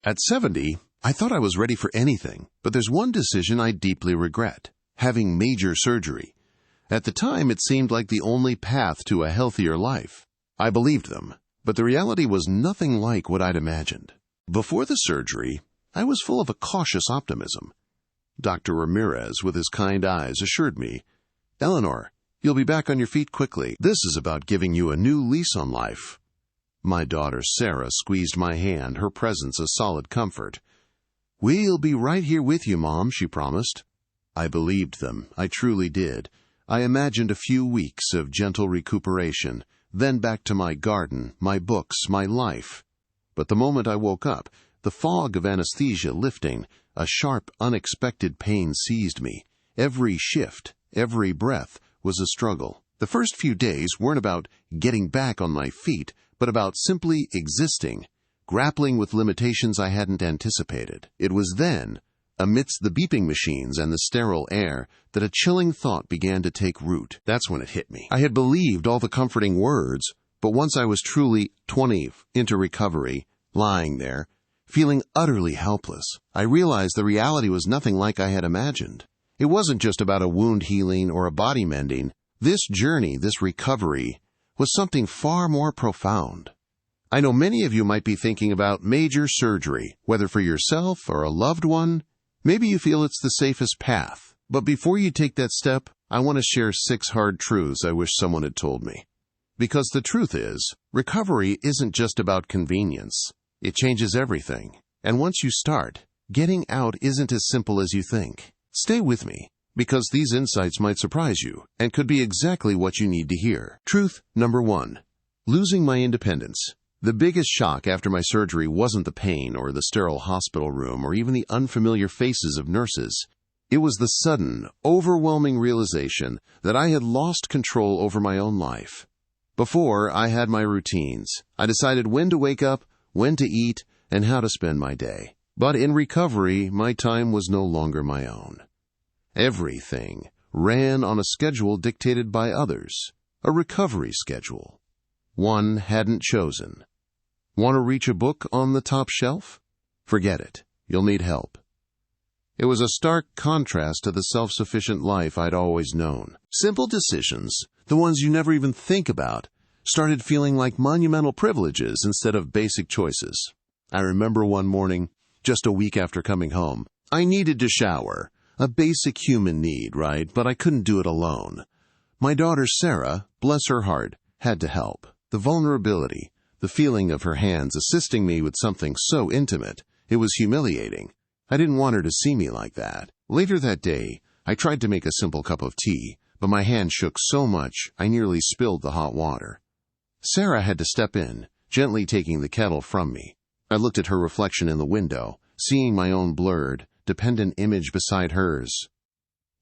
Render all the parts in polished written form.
At 70, I thought I was ready for anything, but there's one decision I deeply regret: having major surgery. At the time, it seemed like the only path to a healthier life. I believed them, but the reality was nothing like what I'd imagined. Before the surgery, I was full of a cautious optimism. Dr. Ramirez, with his kind eyes, assured me, "Eleanor, you'll be back on your feet quickly. This is about giving you a new lease on life." My daughter Sarah squeezed my hand, her presence a solid comfort. "We'll be right here with you, Mom," she promised. I believed them. I truly did. I imagined a few weeks of gentle recuperation, then back to my garden, my books, my life. But the moment I woke up, the fog of anesthesia lifting, a sharp, unexpected pain seized me. Every shift, every breath was a struggle. The first few days weren't about getting back on my feet, but about simply existing, grappling with limitations I hadn't anticipated. It was then, amidst the beeping machines and the sterile air, that a chilling thought began to take root. That's when it hit me. I had believed all the comforting words, but once I was truly 20 into recovery, lying there, feeling utterly helpless, I realized the reality was nothing like I had imagined. It wasn't just about a wound healing or a body mending. This journey, this recovery, was something far more profound. I know many of you might be thinking about major surgery, whether for yourself or a loved one. Maybe you feel it's the safest path. But before you take that step, I want to share 6 hard truths I wish someone had told me. Because the truth is, recovery isn't just about convenience. It changes everything. And once you start, getting out isn't as simple as you think. Stay with me, because these insights might surprise you and could be exactly what you need to hear. Truth number 1. Losing my independence. The biggest shock after my surgery wasn't the pain or the sterile hospital room or even the unfamiliar faces of nurses. It was the sudden, overwhelming realization that I had lost control over my own life. Before, I had my routines. I decided when to wake up, when to eat, and how to spend my day. But in recovery, my time was no longer my own. Everything ran on a schedule dictated by others, a recovery schedule. One hadn't chosen. Want to reach a book on the top shelf? Forget it. You'll need help. It was a stark contrast to the self-sufficient life I'd always known. Simple decisions, the ones you never even think about, started feeling like monumental privileges instead of basic choices. I remember one morning, just a week after coming home, I needed to shower. A basic human need, right? But I couldn't do it alone. My daughter Sarah, bless her heart, had to help. The vulnerability, the feeling of her hands assisting me with something so intimate, it was humiliating. I didn't want her to see me like that. Later that day, I tried to make a simple cup of tea, but my hand shook so much I nearly spilled the hot water. Sarah had to step in, gently taking the kettle from me. I looked at her reflection in the window, seeing my own blurred, dependent image beside hers.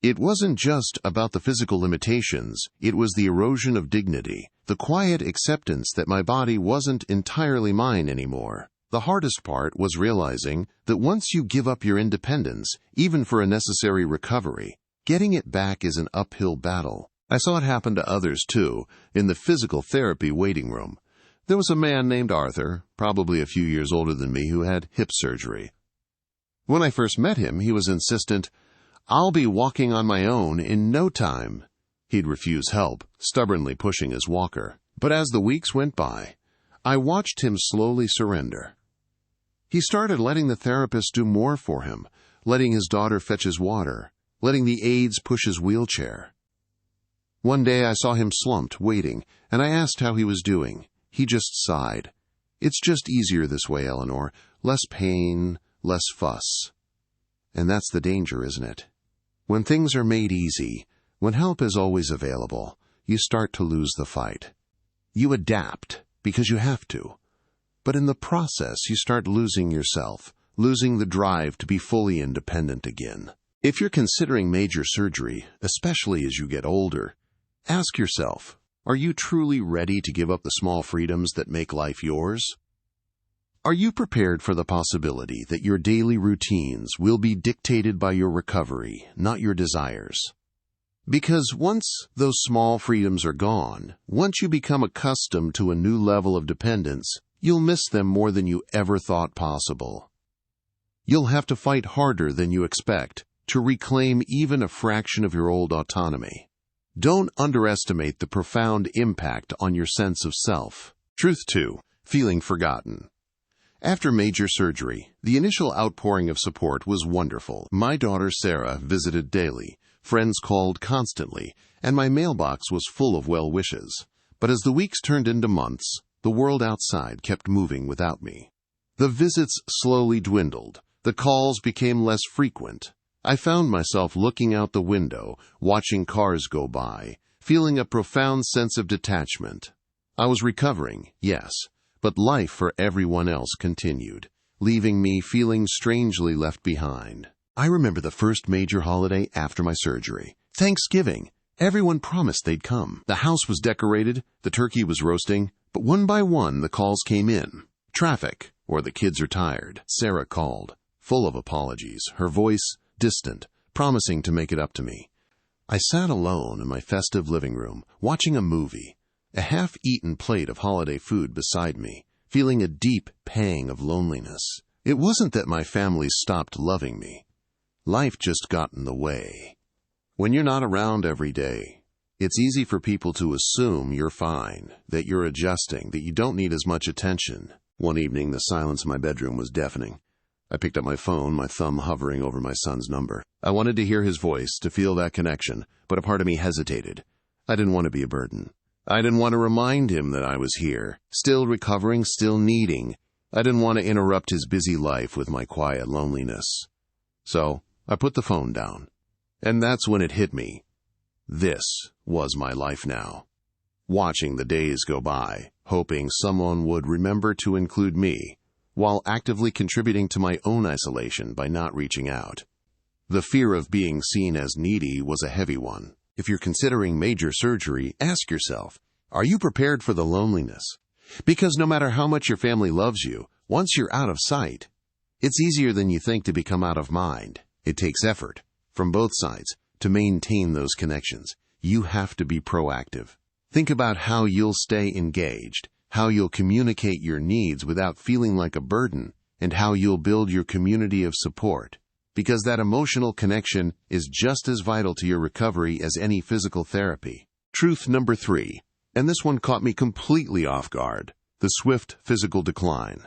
It wasn't just about the physical limitations, it was the erosion of dignity, the quiet acceptance that my body wasn't entirely mine anymore. The hardest part was realizing that once you give up your independence, even for a necessary recovery, getting it back is an uphill battle. I saw it happen to others too, in the physical therapy waiting room. There was a man named Arthur, probably a few years older than me, who had hip surgery. When I first met him, he was insistent, "I'll be walking on my own in no time." He'd refuse help, stubbornly pushing his walker. But as the weeks went by, I watched him slowly surrender. He started letting the therapist do more for him, letting his daughter fetch his water, letting the aides push his wheelchair. One day I saw him slumped, waiting, and I asked how he was doing. He just sighed. "It's just easier this way, Eleanor. Less pain, less fuss." And that's the danger, isn't it? When things are made easy, when help is always available, you start to lose the fight. You adapt because you have to. But in the process, you start losing yourself, losing the drive to be fully independent again. If you're considering major surgery, especially as you get older, ask yourself, are you truly ready to give up the small freedoms that make life yours? Are you prepared for the possibility that your daily routines will be dictated by your recovery, not your desires? Because once those small freedoms are gone, once you become accustomed to a new level of dependence, you'll miss them more than you ever thought possible. You'll have to fight harder than you expect to reclaim even a fraction of your old autonomy. Don't underestimate the profound impact on your sense of self. Truth 2. Feeling forgotten. After major surgery, the initial outpouring of support was wonderful. My daughter Sarah visited daily, friends called constantly, and my mailbox was full of well wishes. But as the weeks turned into months, the world outside kept moving without me. The visits slowly dwindled. The calls became less frequent. I found myself looking out the window, watching cars go by, feeling a profound sense of detachment. I was recovering, yes, but life for everyone else continued, leaving me feeling strangely left behind. I remember the first major holiday after my surgery. Thanksgiving. Everyone promised they'd come. The house was decorated, the turkey was roasting, but one by one the calls came in. Traffic, or the kids are tired. Sarah called, full of apologies, her voice distant, promising to make it up to me. I sat alone in my festive living room, watching a movie, a half-eaten plate of holiday food beside me, feeling a deep pang of loneliness. It wasn't that my family stopped loving me. Life just got in the way. When you're not around every day, it's easy for people to assume you're fine, that you're adjusting, that you don't need as much attention. One evening, the silence in my bedroom was deafening. I picked up my phone, my thumb hovering over my son's number. I wanted to hear his voice, to feel that connection, but a part of me hesitated. I didn't want to be a burden. I didn't want to remind him that I was here, still recovering, still needing. I didn't want to interrupt his busy life with my quiet loneliness. So I put the phone down. And that's when it hit me. This was my life now. Watching the days go by, hoping someone would remember to include me, while actively contributing to my own isolation by not reaching out. The fear of being seen as needy was a heavy one. If you're considering major surgery, ask yourself, are you prepared for the loneliness? Because no matter how much your family loves you, once you're out of sight, it's easier than you think to become out of mind. It takes effort, from both sides, to maintain those connections. You have to be proactive. Think about how you'll stay engaged, how you'll communicate your needs without feeling like a burden, and how you'll build your community of support. Because that emotional connection is just as vital to your recovery as any physical therapy. Truth number 3, and this one caught me completely off guard, the swift physical decline.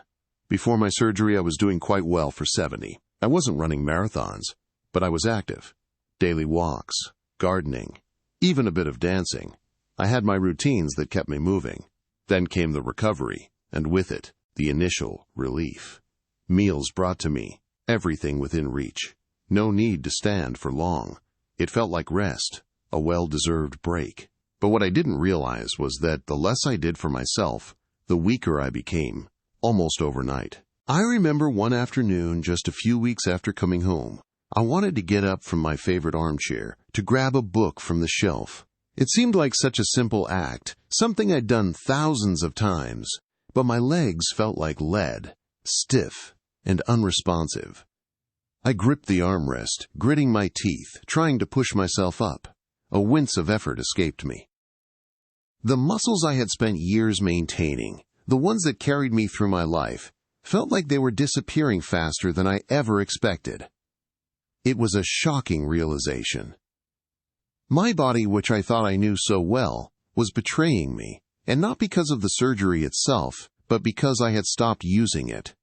Before my surgery, I was doing quite well for 70. I wasn't running marathons, but I was active. Daily walks, gardening, even a bit of dancing. I had my routines that kept me moving. Then came the recovery, and with it, the initial relief. Meals brought to me, everything within reach. No need to stand for long. It felt like rest, a well-deserved break. But what I didn't realize was that the less I did for myself, the weaker I became, almost overnight. I remember one afternoon just a few weeks after coming home. I wanted to get up from my favorite armchair to grab a book from the shelf. It seemed like such a simple act, something I'd done thousands of times, but my legs felt like lead, stiff and unresponsive. I gripped the armrest, gritting my teeth, trying to push myself up. A wince of effort escaped me. The muscles I had spent years maintaining, the ones that carried me through my life, felt like they were disappearing faster than I ever expected. It was a shocking realization. My body, which I thought I knew so well, was betraying me, and not because of the surgery itself, but because I had stopped using it.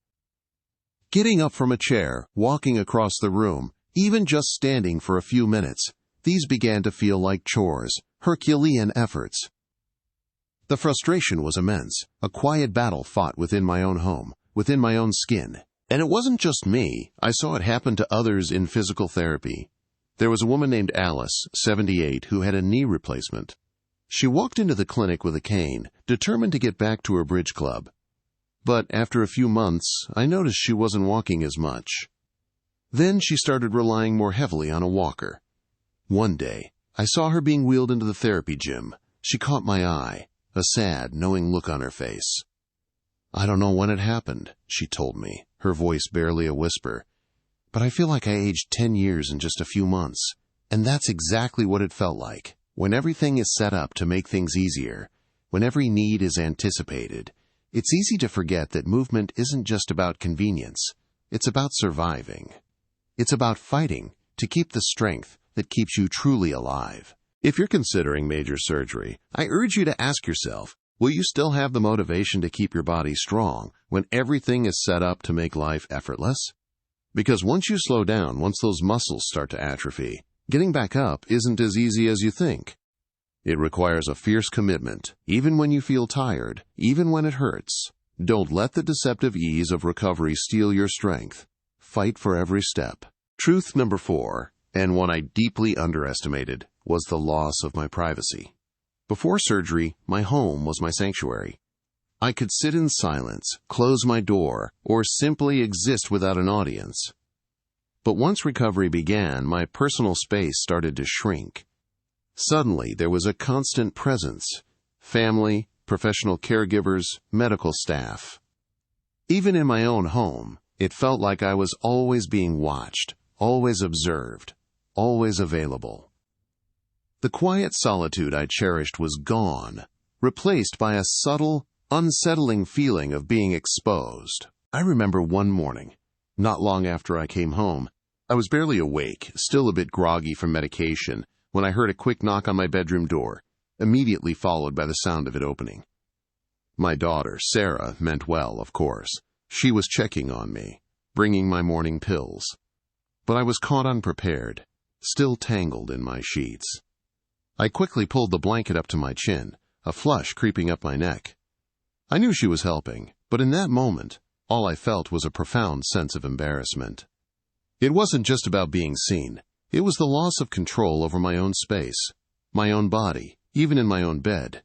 Getting up from a chair, walking across the room, even just standing for a few minutes, these began to feel like chores, Herculean efforts. The frustration was immense, a quiet battle fought within my own home, within my own skin. And it wasn't just me. I saw it happen to others in physical therapy. There was a woman named Alice, 78, who had a knee replacement. She walked into the clinic with a cane, determined to get back to her bridge club. But after a few months, I noticed she wasn't walking as much. Then she started relying more heavily on a walker. One day, I saw her being wheeled into the therapy gym. She caught my eye, a sad, knowing look on her face. I don't know when it happened, she told me, her voice barely a whisper. But I feel like I aged 10 years in just a few months. And that's exactly what it felt like. When everything is set up to make things easier, when every need is anticipated, it's easy to forget that movement isn't just about convenience, It's about surviving. It's about fighting to keep the strength that keeps you truly alive. If you're considering major surgery, I urge you to ask yourself, will you still have the motivation to keep your body strong when everything is set up to make life effortless? Because once you slow down, once those muscles start to atrophy, getting back up isn't as easy as you think. It requires a fierce commitment, even when you feel tired, even when it hurts. Don't let the deceptive ease of recovery steal your strength. Fight for every step. Truth number 4, and one I deeply underestimated, was the loss of my privacy. Before surgery, my home was my sanctuary. I could sit in silence, close my door, or simply exist without an audience. But once recovery began, my personal space started to shrink. Suddenly, there was a constant presence: family, professional caregivers, medical staff. Even in my own home, it felt like I was always being watched, always observed, always available. The quiet solitude I cherished was gone, replaced by a subtle, unsettling feeling of being exposed. I remember one morning, not long after I came home, I was barely awake, still a bit groggy from medication, when I heard a quick knock on my bedroom door, immediately followed by the sound of it opening. My daughter, Sarah, meant well, of course. She was checking on me, bringing my morning pills. But I was caught unprepared, still tangled in my sheets. I quickly pulled the blanket up to my chin, a flush creeping up my neck. I knew she was helping, but in that moment, all I felt was a profound sense of embarrassment. It wasn't just about being seen. It was the loss of control over my own space, my own body, even in my own bed.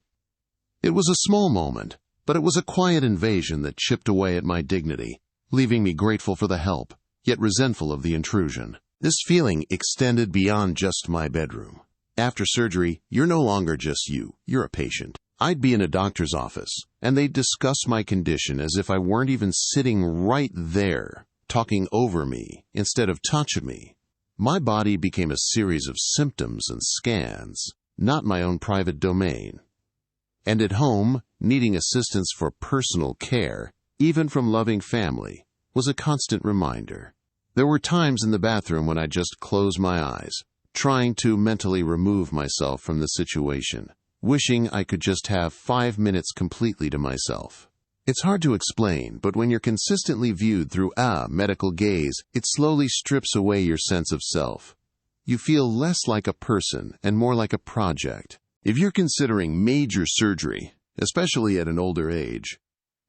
It was a small moment, but it was a quiet invasion that chipped away at my dignity, leaving me grateful for the help, yet resentful of the intrusion. This feeling extended beyond just my bedroom. After surgery, you're no longer just you, you're a patient. I'd be in a doctor's office, and they'd discuss my condition as if I weren't even sitting right there, talking over me instead of touching me. My body became a series of symptoms and scans, not my own private domain. And at home, needing assistance for personal care, even from loving family, was a constant reminder. There were times in the bathroom when I just closed my eyes, trying to mentally remove myself from the situation, wishing I could just have 5 minutes completely to myself. It's hard to explain, but when you're consistently viewed through a medical gaze, it slowly strips away your sense of self. You feel less like a person and more like a project. If you're considering major surgery, especially at an older age,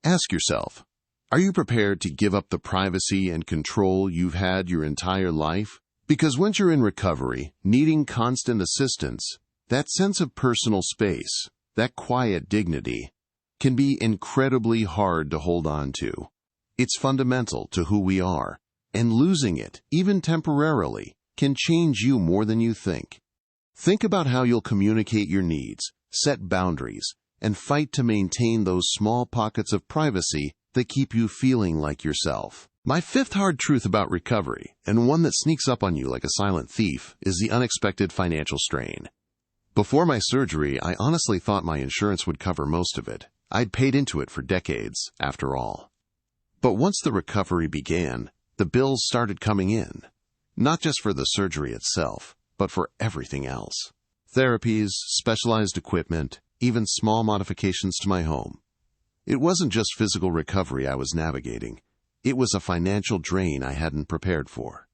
ask yourself, are you prepared to give up the privacy and control you've had your entire life? Because once you're in recovery, needing constant assistance, that sense of personal space, that quiet dignity, can be incredibly hard to hold on to. It's fundamental to who we are, and losing it, even temporarily, can change you more than you think. Think about how you'll communicate your needs, set boundaries, and fight to maintain those small pockets of privacy that keep you feeling like yourself. My 5th hard truth about recovery, and one that sneaks up on you like a silent thief, is the unexpected financial strain. Before my surgery, I honestly thought my insurance would cover most of it. I'd paid into it for decades, after all. But once the recovery began, the bills started coming in. Not just for the surgery itself, but for everything else. Therapies, specialized equipment, even small modifications to my home. It wasn't just physical recovery I was navigating. It was a financial drain I hadn't prepared for.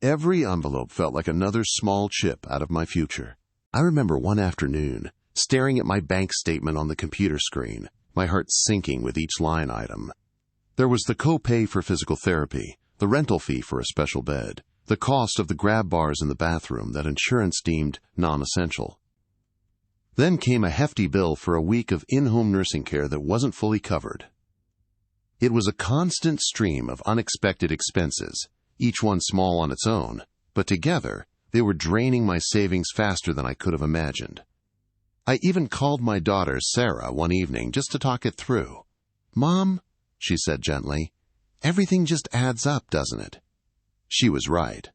Every envelope felt like another small chip out of my future. I remember one afternoon, staring at my bank statement on the computer screen, my heart sinking with each line item. There was the co-pay for physical therapy, the rental fee for a special bed, the cost of the grab bars in the bathroom that insurance deemed non-essential. Then came a hefty bill for a week of in-home nursing care that wasn't fully covered. It was a constant stream of unexpected expenses, each one small on its own, but together they were draining my savings faster than I could have imagined. I even called my daughter, Sarah, one evening just to talk it through. "Mom," she said gently, "everything just adds up, doesn't it?" She was right.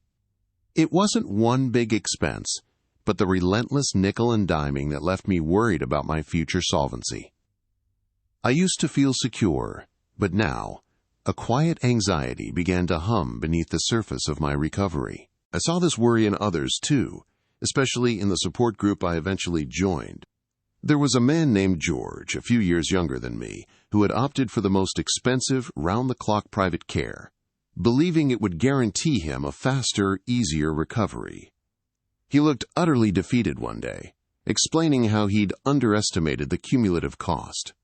It wasn't one big expense, but the relentless nickel and diming that left me worried about my future solvency. I used to feel secure, but now, a quiet anxiety began to hum beneath the surface of my recovery. I saw this worry in others, too, especially in the support group I eventually joined. There was a man named George, a few years younger than me, who had opted for the most expensive, round-the-clock private care, believing it would guarantee him a faster, easier recovery. He looked utterly defeated one day, explaining how he'd underestimated the cumulative cost.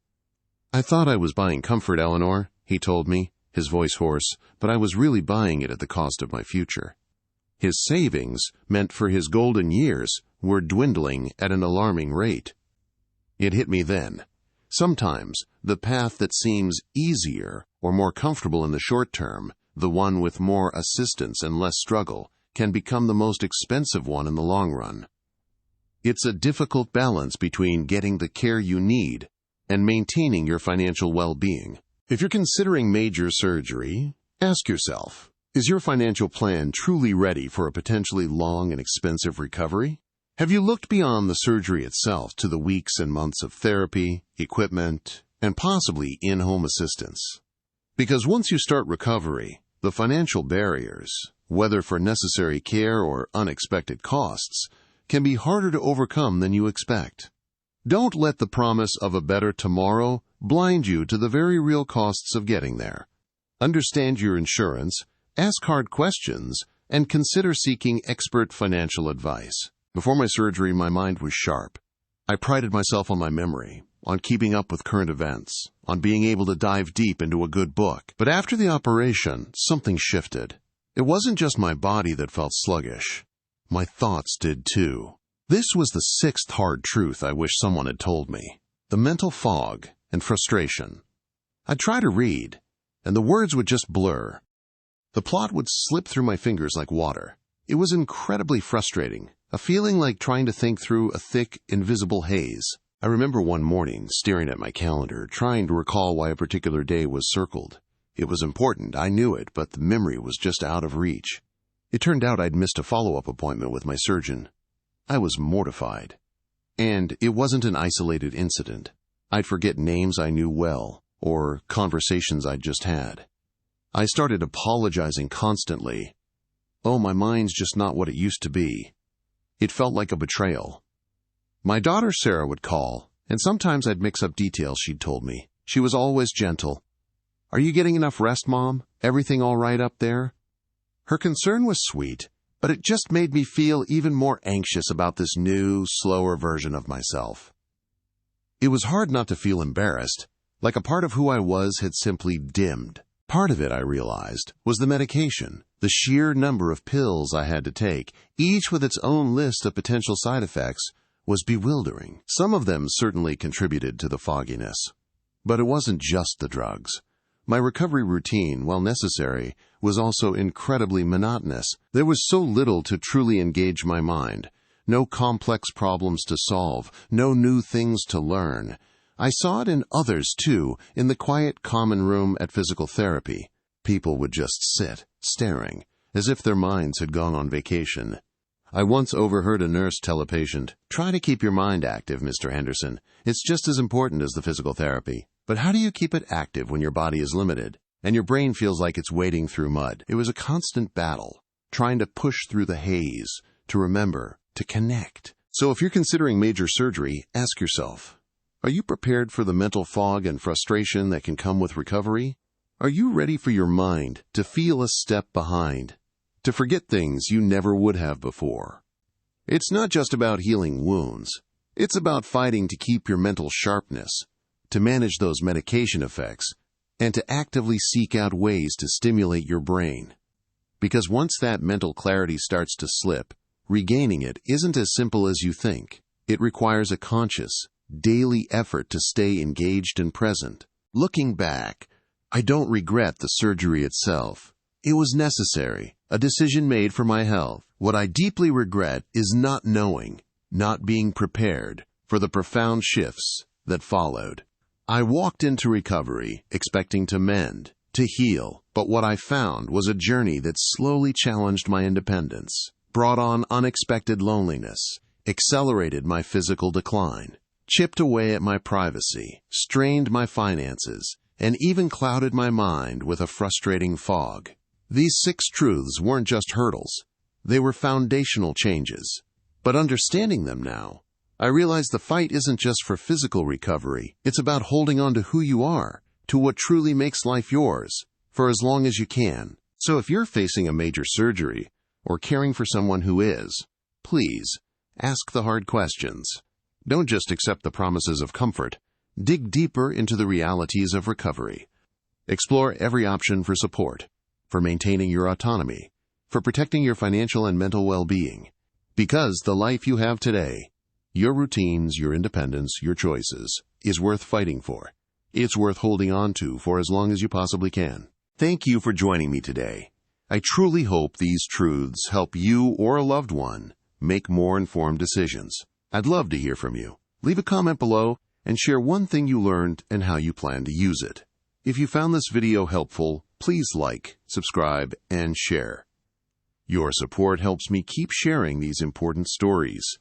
"I thought I was buying comfort, Eleanor," he told me, his voice hoarse, "but I was really buying it at the cost of my future." His savings, meant for his golden years, were dwindling at an alarming rate. It hit me then. Sometimes, the path that seems easier or more comfortable in the short term, the one with more assistance and less struggle, can become the most expensive one in the long run. It's a difficult balance between getting the care you need and maintaining your financial well-being. If you're considering major surgery, ask yourself, is your financial plan truly ready for a potentially long and expensive recovery? Have you looked beyond the surgery itself to the weeks and months of therapy, equipment, and possibly in-home assistance? Because once you start recovery, the financial barriers, whether for necessary care or unexpected costs, can be harder to overcome than you expect. Don't let the promise of a better tomorrow blind you to the very real costs of getting there. Understand your insurance, ask hard questions, and consider seeking expert financial advice. Before my surgery, my mind was sharp. I prided myself on my memory, on keeping up with current events, on being able to dive deep into a good book. But after the operation, something shifted. It wasn't just my body that felt sluggish. My thoughts did too. This was the sixth hard truth I wish someone had told me. The mental fog and frustration. I'd try to read, and the words would just blur. The plot would slip through my fingers like water. It was incredibly frustrating, a feeling like trying to think through a thick, invisible haze. I remember one morning staring at my calendar, trying to recall why a particular day was circled. It was important, I knew it, but the memory was just out of reach. It turned out I'd missed a follow-up appointment with my surgeon. I was mortified. And it wasn't an isolated incident. I'd forget names I knew well, or conversations I'd just had. I started apologizing constantly. Oh, my mind's just not what it used to be. It felt like a betrayal. My daughter Sarah would call, and sometimes I'd mix up details she'd told me. She was always gentle. "Are you getting enough rest, Mom? Everything all right up there?" Her concern was sweet, but it just made me feel even more anxious about this new, slower version of myself. It was hard not to feel embarrassed, like a part of who I was had simply dimmed. Part of it, I realized, was the medication, the sheer number of pills I had to take, each with its own list of potential side effects, was bewildering. Some of them certainly contributed to the fogginess. But it wasn't just the drugs. My recovery routine, while necessary, was also incredibly monotonous. There was so little to truly engage my mind, no complex problems to solve, no new things to learn. I saw it in others, too, in the quiet common room at physical therapy. People would just sit, staring, as if their minds had gone on vacation. I once overheard a nurse tell a patient, "Try to keep your mind active, Mr. Henderson. It's just as important as the physical therapy. But how do you keep it active when your body is limited, and your brain feels like it's wading through mud?" It was a constant battle, trying to push through the haze, to remember, to connect. So if you're considering major surgery, ask yourself, are you prepared for the mental fog and frustration that can come with recovery? Are you ready for your mind to feel a step behind, to forget things you never would have before? It's not just about healing wounds. It's about fighting to keep your mental sharpness, to manage those medication effects, and to actively seek out ways to stimulate your brain. Because once that mental clarity starts to slip, regaining it isn't as simple as you think. It requires a conscious, daily effort to stay engaged and present. Looking back, I don't regret the surgery itself. It was necessary, a decision made for my health. What I deeply regret is not knowing, not being prepared for the profound shifts that followed. I walked into recovery expecting to mend, to heal, but what I found was a journey that slowly challenged my independence, brought on unexpected loneliness, accelerated my physical decline, chipped away at my privacy, strained my finances, and even clouded my mind with a frustrating fog. These 6 truths weren't just hurdles. They were foundational changes. But understanding them now, I realize the fight isn't just for physical recovery. It's about holding on to who you are, to what truly makes life yours, for as long as you can. So if you're facing a major surgery or caring for someone who is, please ask the hard questions. Don't just accept the promises of comfort. Dig deeper into the realities of recovery. Explore every option for support, for maintaining your autonomy, for protecting your financial and mental well-being. Because the life you have today, your routines, your independence, your choices, is worth fighting for. It's worth holding on to for as long as you possibly can. Thank you for joining me today. I truly hope these truths help you or a loved one make more informed decisions. I'd love to hear from you. Leave a comment below and share one thing you learned and how you plan to use it. If you found this video helpful, please like, subscribe, and share. Your support helps me keep sharing these important stories.